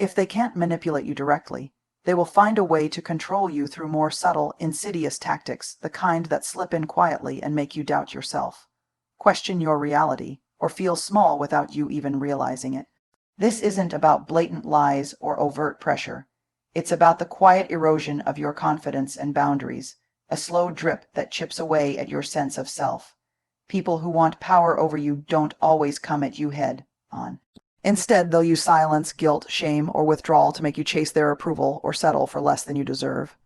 If they can't manipulate you directly, they will find a way to control you through more subtle, insidious tactics, the kind that slip in quietly and make you doubt yourself, question your reality, or feel small without you even realizing it. This isn't about blatant lies or overt pressure. It's about the quiet erosion of your confidence and boundaries, a slow drip that chips away at your sense of self. People who want power over you don't always come at you head on. Instead, they'll use silence, guilt, shame, or withdrawal to make you chase their approval or settle for less than you deserve.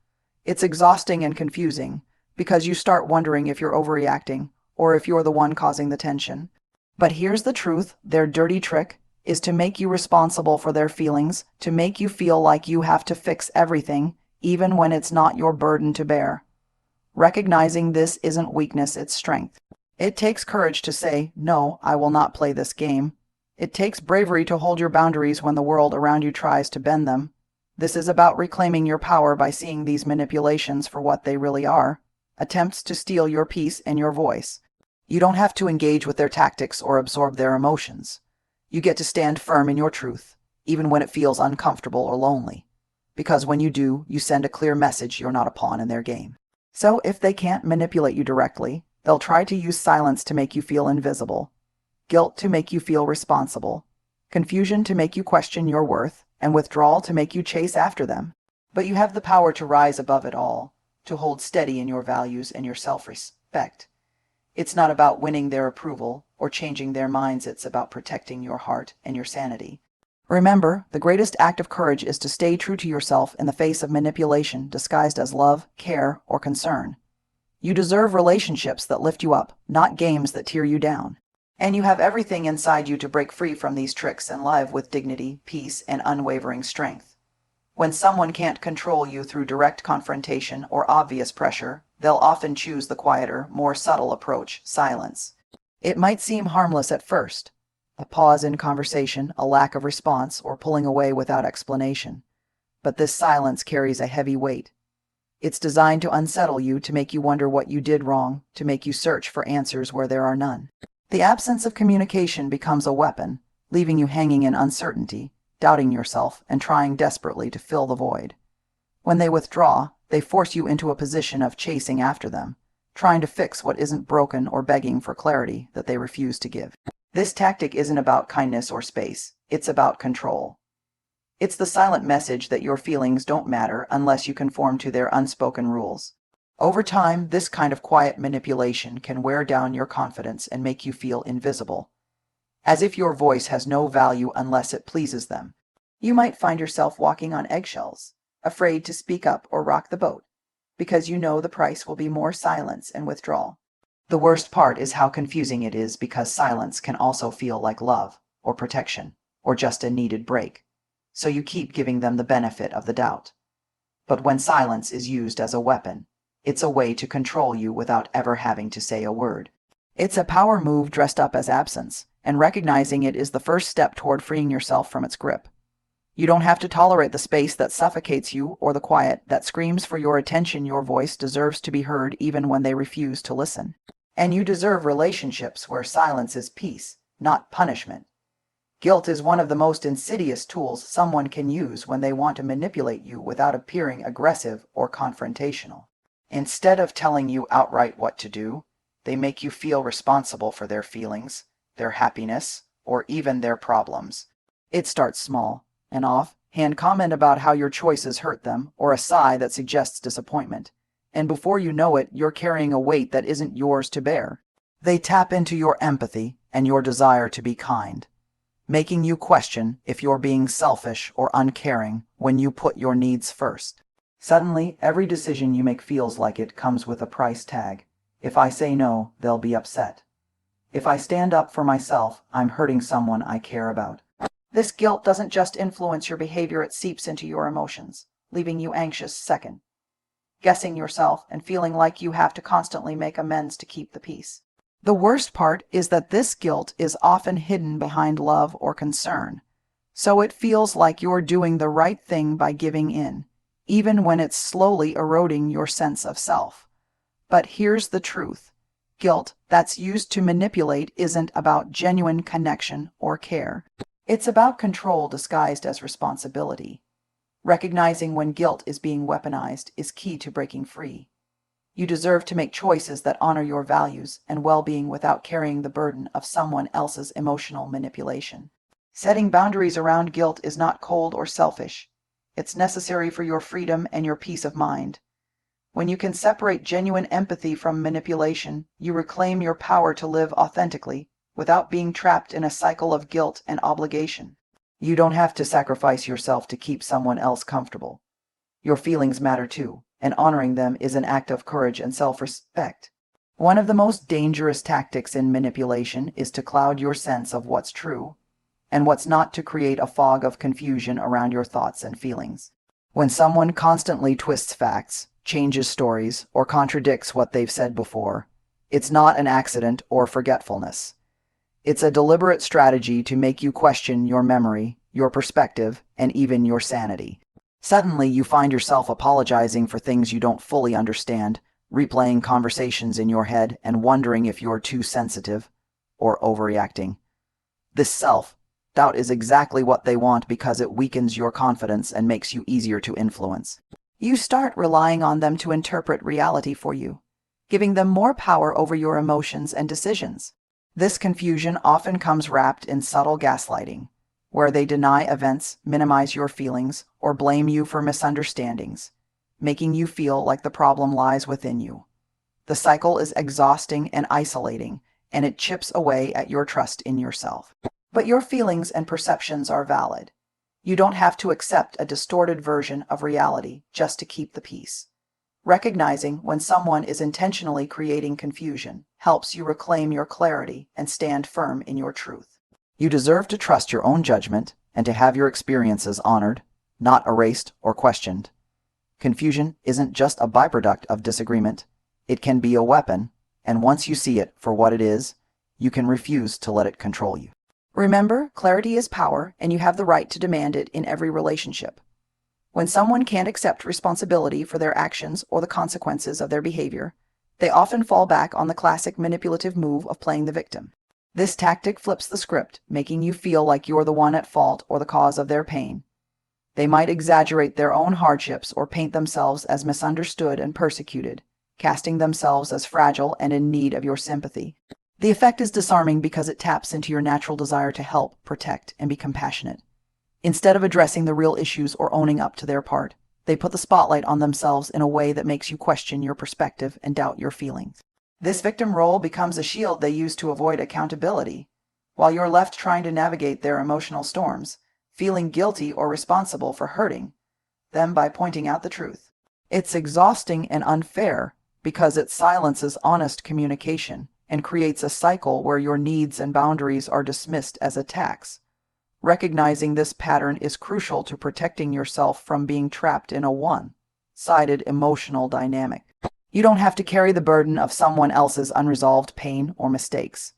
It's exhausting and confusing, because you start wondering if you're overreacting or if you're the one causing the tension. But here's the truth: their dirty trick is to make you responsible for their feelings, to make you feel like you have to fix everything, even when it's not your burden to bear. Recognizing this isn't weakness, it's strength. It takes courage to say, "No, I will not play this game." It takes bravery to hold your boundaries when the world around you tries to bend them. This is about reclaiming your power by seeing these manipulations for what they really are: attempts to steal your peace and your voice. You don't have to engage with their tactics or absorb their emotions. You get to stand firm in your truth, even when it feels uncomfortable or lonely. Because when you do, you send a clear message you're not a pawn in their game. So if they can't manipulate you directly, they'll try to use silence to make you feel invisible, guilt to make you feel responsible, confusion to make you question your worth, and withdrawal to make you chase after them. But you have the power to rise above it all, to hold steady in your values and your self-respect. It's not about winning their approval or changing their minds, it's about protecting your heart and your sanity. Remember, the greatest act of courage is to stay true to yourself in the face of manipulation disguised as love, care, or concern. You deserve relationships that lift you up, not games that tear you down. And you have everything inside you to break free from these tricks and live with dignity, peace, and unwavering strength. When someone can't control you through direct confrontation or obvious pressure, they'll often choose the quieter, more subtle approach: silence. It might seem harmless at first, a pause in conversation, a lack of response, or pulling away without explanation. But this silence carries a heavy weight. It's designed to unsettle you, to make you wonder what you did wrong, to make you search for answers where there are none. The absence of communication becomes a weapon, leaving you hanging in uncertainty, doubting yourself, and trying desperately to fill the void. When they withdraw, they force you into a position of chasing after them, trying to fix what isn't broken or begging for clarity that they refuse to give. This tactic isn't about kindness or space, it's about control. It's the silent message that your feelings don't matter unless you conform to their unspoken rules. Over time, this kind of quiet manipulation can wear down your confidence and make you feel invisible, as if your voice has no value unless it pleases them. You might find yourself walking on eggshells, afraid to speak up or rock the boat, because you know the price will be more silence and withdrawal. The worst part is how confusing it is, because silence can also feel like love, or protection, or just a needed break. So you keep giving them the benefit of the doubt. But when silence is used as a weapon, it's a way to control you without ever having to say a word. It's a power move dressed up as absence, and recognizing it is the first step toward freeing yourself from its grip. You don't have to tolerate the space that suffocates you or the quiet that screams for your attention. Your voice deserves to be heard even when they refuse to listen. And you deserve relationships where silence is peace, not punishment. Guilt is one of the most insidious tools someone can use when they want to manipulate you without appearing aggressive or confrontational. Instead of telling you outright what to do, they make you feel responsible for their feelings, their happiness, or even their problems. It starts small: an offhand comment about how your choices hurt them, or a sigh that suggests disappointment. And before you know it, you're carrying a weight that isn't yours to bear. They tap into your empathy and your desire to be kind, making you question if you're being selfish or uncaring when you put your needs first. Suddenly, every decision you make feels like it comes with a price tag. If I say no, they'll be upset. If I stand up for myself, I'm hurting someone I care about. This guilt doesn't just influence your behavior, it seeps into your emotions, leaving you anxious, second guessing yourself, and feeling like you have to constantly make amends to keep the peace. The worst part is that this guilt is often hidden behind love or concern, so it feels like you're doing the right thing by giving in, even when it's slowly eroding your sense of self. But here's the truth: guilt that's used to manipulate isn't about genuine connection or care. It's about control disguised as responsibility. Recognizing when guilt is being weaponized is key to breaking free. You deserve to make choices that honor your values and well-being without carrying the burden of someone else's emotional manipulation. Setting boundaries around guilt is not cold or selfish. It's necessary for your freedom and your peace of mind. When you can separate genuine empathy from manipulation, you reclaim your power to live authentically without being trapped in a cycle of guilt and obligation. You don't have to sacrifice yourself to keep someone else comfortable. Your feelings matter too, and honoring them is an act of courage and self-respect. One of the most dangerous tactics in manipulation is to cloud your sense of what's true and what's not, to create a fog of confusion around your thoughts and feelings. When someone constantly twists facts, changes stories, or contradicts what they've said before, it's not an accident or forgetfulness. It's a deliberate strategy to make you question your memory, your perspective, and even your sanity. Suddenly, you find yourself apologizing for things you don't fully understand, replaying conversations in your head, and wondering if you're too sensitive or overreacting. This self-doubt is exactly what they want because it weakens your confidence and makes you easier to influence. You start relying on them to interpret reality for you, giving them more power over your emotions and decisions. This confusion often comes wrapped in subtle gaslighting, where they deny events, minimize your feelings, or blame you for misunderstandings, making you feel like the problem lies within you. The cycle is exhausting and isolating, and it chips away at your trust in yourself. But your feelings and perceptions are valid. You don't have to accept a distorted version of reality just to keep the peace. Recognizing when someone is intentionally creating confusion helps you reclaim your clarity and stand firm in your truth. You deserve to trust your own judgment and to have your experiences honored, not erased or questioned. Confusion isn't just a byproduct of disagreement. It can be a weapon, and once you see it for what it is, you can refuse to let it control you. Remember, clarity is power, and you have the right to demand it in every relationship. When someone can't accept responsibility for their actions or the consequences of their behavior, they often fall back on the classic manipulative move of playing the victim. This tactic flips the script, making you feel like you're the one at fault or the cause of their pain. They might exaggerate their own hardships or paint themselves as misunderstood and persecuted, casting themselves as fragile and in need of your sympathy. The effect is disarming because it taps into your natural desire to help, protect, and be compassionate. Instead of addressing the real issues or owning up to their part, they put the spotlight on themselves in a way that makes you question your perspective and doubt your feelings. This victim role becomes a shield they use to avoid accountability, while you're left trying to navigate their emotional storms, feeling guilty or responsible for hurting them by pointing out the truth. It's exhausting and unfair because it silences honest communication and creates a cycle where your needs and boundaries are dismissed as attacks. Recognizing this pattern is crucial to protecting yourself from being trapped in a one-sided emotional dynamic. You don't have to carry the burden of someone else's unresolved pain or mistakes.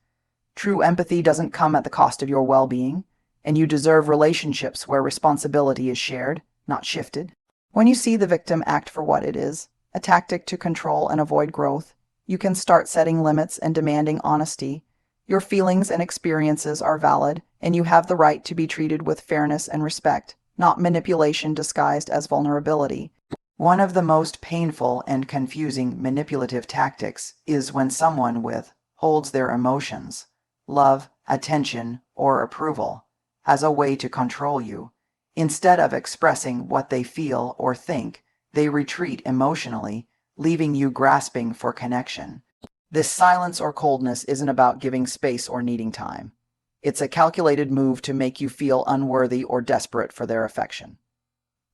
True empathy doesn't come at the cost of your well-being, and you deserve relationships where responsibility is shared, not shifted. When you see the victim act for what it is, a tactic to control and avoid growth, you can start setting limits and demanding honesty. Your feelings and experiences are valid, and you have the right to be treated with fairness and respect, not manipulation disguised as vulnerability. One of the most painful and confusing manipulative tactics is when someone withholds their emotions, love, attention, or approval as a way to control you. Instead of expressing what they feel or think, they retreat emotionally, leaving you grasping for connection. This silence or coldness isn't about giving space or needing time. It's a calculated move to make you feel unworthy or desperate for their affection.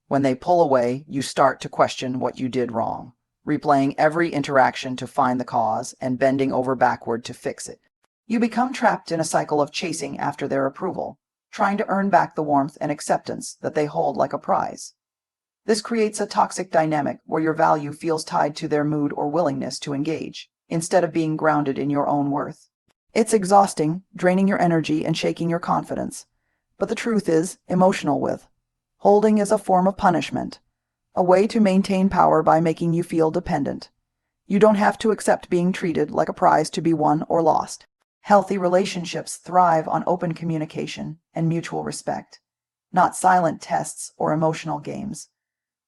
When they pull away, you start to question what you did wrong, replaying every interaction to find the cause and bending over backward to fix it. You become trapped in a cycle of chasing after their approval, trying to earn back the warmth and acceptance that they hold like a prize. This creates a toxic dynamic where your value feels tied to their mood or willingness to engage, instead of being grounded in your own worth. It's exhausting, draining your energy and shaking your confidence. But the truth is, emotional withholding is a form of punishment, a way to maintain power by making you feel dependent. You don't have to accept being treated like a prize to be won or lost. Healthy relationships thrive on open communication and mutual respect, not silent tests or emotional games.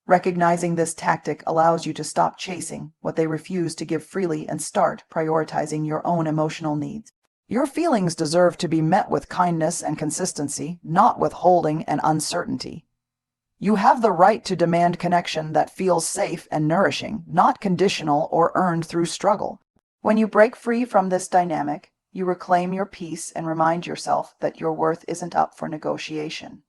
Recognizing this tactic allows you to stop chasing what they refuse to give freely and start prioritizing your own emotional needs. Your feelings deserve to be met with kindness and consistency, not withholding and uncertainty. You have the right to demand connection that feels safe and nourishing, not conditional or earned through struggle. When you break free from this dynamic, you reclaim your peace and remind yourself that your worth isn't up for negotiation.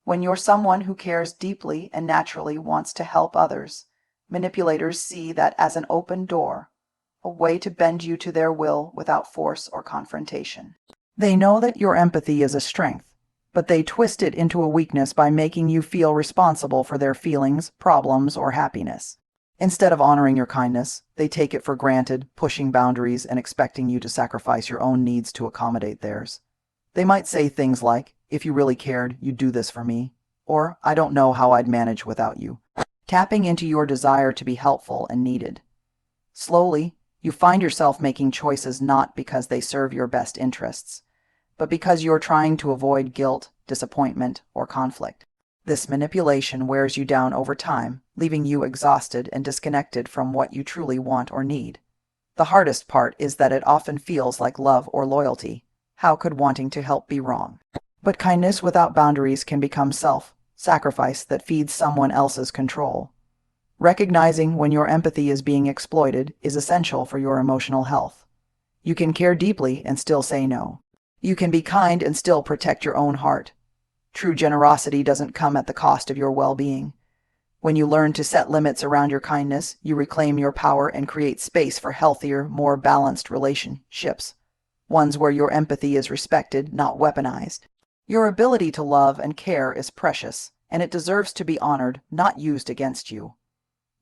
When you're someone who cares deeply and naturally wants to help others, manipulators see that as an open door, a way to bend you to their will without force or confrontation. They know that your empathy is a strength, but they twist it into a weakness by making you feel responsible for their feelings, problems, or happiness. Instead of honoring your kindness, they take it for granted, pushing boundaries and expecting you to sacrifice your own needs to accommodate theirs. They might say things like, "If you really cared, you'd do this for me," or "I don't know how I'd manage without you," tapping into your desire to be helpful and needed. Slowly, you find yourself making choices not because they serve your best interests, but because you're trying to avoid guilt, disappointment, or conflict. This manipulation wears you down over time, leaving you exhausted and disconnected from what you truly want or need. The hardest part is that it often feels like love or loyalty. How could wanting to help be wrong? But kindness without boundaries can become self-sacrifice that feeds someone else's control. Recognizing when your empathy is being exploited is essential for your emotional health. You can care deeply and still say no. You can be kind and still protect your own heart. True generosity doesn't come at the cost of your well-being. When you learn to set limits around your kindness, you reclaim your power and create space for healthier, more balanced relationships. Ones where your empathy is respected, not weaponized. Your ability to love and care is precious, and it deserves to be honored, not used against you.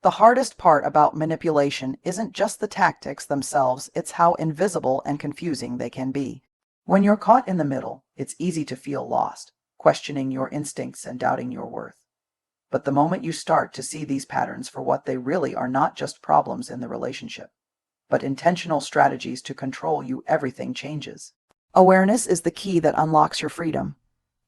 The hardest part about manipulation isn't just the tactics themselves, it's how invisible and confusing they can be. When you're caught in the middle, it's easy to feel lost, questioning your instincts and doubting your worth. But the moment you start to see these patterns for what they really are, not just problems in the relationship, but intentional strategies to control you, everything changes. Awareness is the key that unlocks your freedom.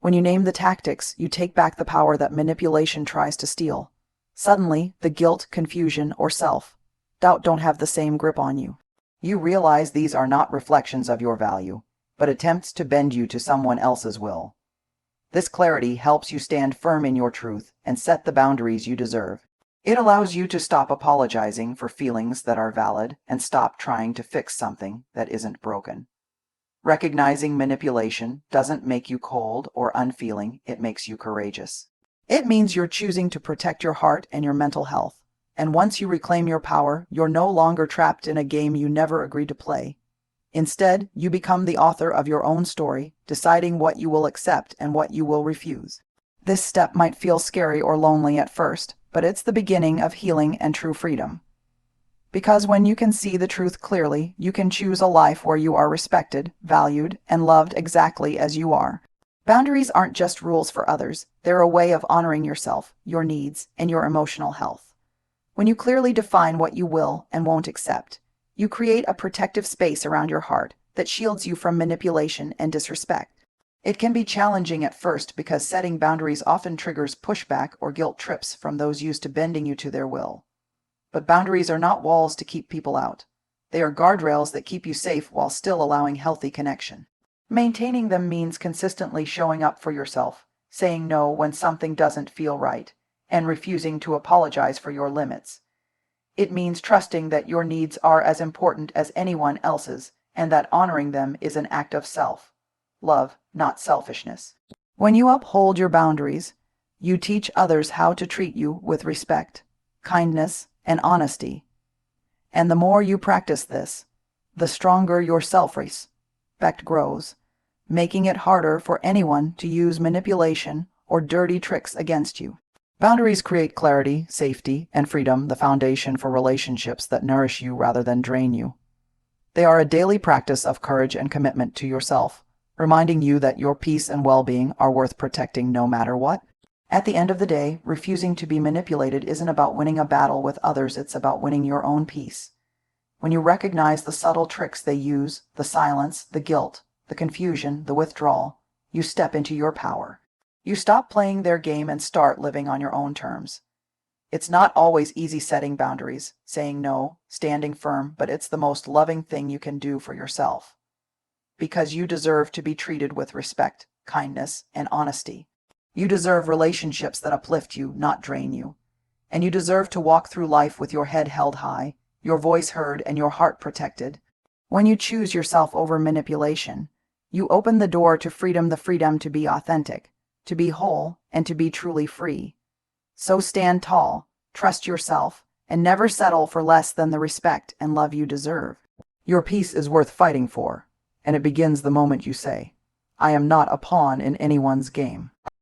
When you name the tactics, you take back the power that manipulation tries to steal. Suddenly, the guilt, confusion, or self-doubt don't have the same grip on you. You realize these are not reflections of your value, but attempts to bend you to someone else's will. This clarity helps you stand firm in your truth and set the boundaries you deserve. It allows you to stop apologizing for feelings that are valid and stop trying to fix something that isn't broken. Recognizing manipulation doesn't make you cold or unfeeling, it makes you courageous. It means you're choosing to protect your heart and your mental health. And once you reclaim your power, you're no longer trapped in a game you never agreed to play. Instead, you become the author of your own story, deciding what you will accept and what you will refuse. This step might feel scary or lonely at first, but it's the beginning of healing and true freedom. Because when you can see the truth clearly, you can choose a life where you are respected, valued, and loved exactly as you are. Boundaries aren't just rules for others, they're a way of honoring yourself, your needs, and your emotional health. When you clearly define what you will and won't accept, you create a protective space around your heart that shields you from manipulation and disrespect. It can be challenging at first because setting boundaries often triggers pushback or guilt trips from those used to bending you to their will. But boundaries are not walls to keep people out. They are guardrails that keep you safe while still allowing healthy connection. Maintaining them means consistently showing up for yourself, saying no when something doesn't feel right, and refusing to apologize for your limits. It means trusting that your needs are as important as anyone else's, and that honoring them is an act of self-love, not selfishness. When you uphold your boundaries, you teach others how to treat you with respect, kindness, and honesty. And the more you practice this, the stronger your self-respect grows, making it harder for anyone to use manipulation or dirty tricks against you. Boundaries create clarity, safety, and freedom, the foundation for relationships that nourish you rather than drain you. They are a daily practice of courage and commitment to yourself, reminding you that your peace and well-being are worth protecting no matter what. At the end of the day, refusing to be manipulated isn't about winning a battle with others, it's about winning your own peace. When you recognize the subtle tricks they use, the silence, the guilt, the confusion, the withdrawal, you step into your power. You stop playing their game and start living on your own terms. It's not always easy setting boundaries, saying no, standing firm, but it's the most loving thing you can do for yourself. Because you deserve to be treated with respect, kindness, and honesty. You deserve relationships that uplift you, not drain you. And you deserve to walk through life with your head held high, your voice heard, and your heart protected. When you choose yourself over manipulation, you open the door to freedom, the freedom to be authentic, to be whole, and to be truly free. So stand tall, trust yourself, and never settle for less than the respect and love you deserve. Your peace is worth fighting for, and it begins the moment you say, "I am not a pawn in anyone's game."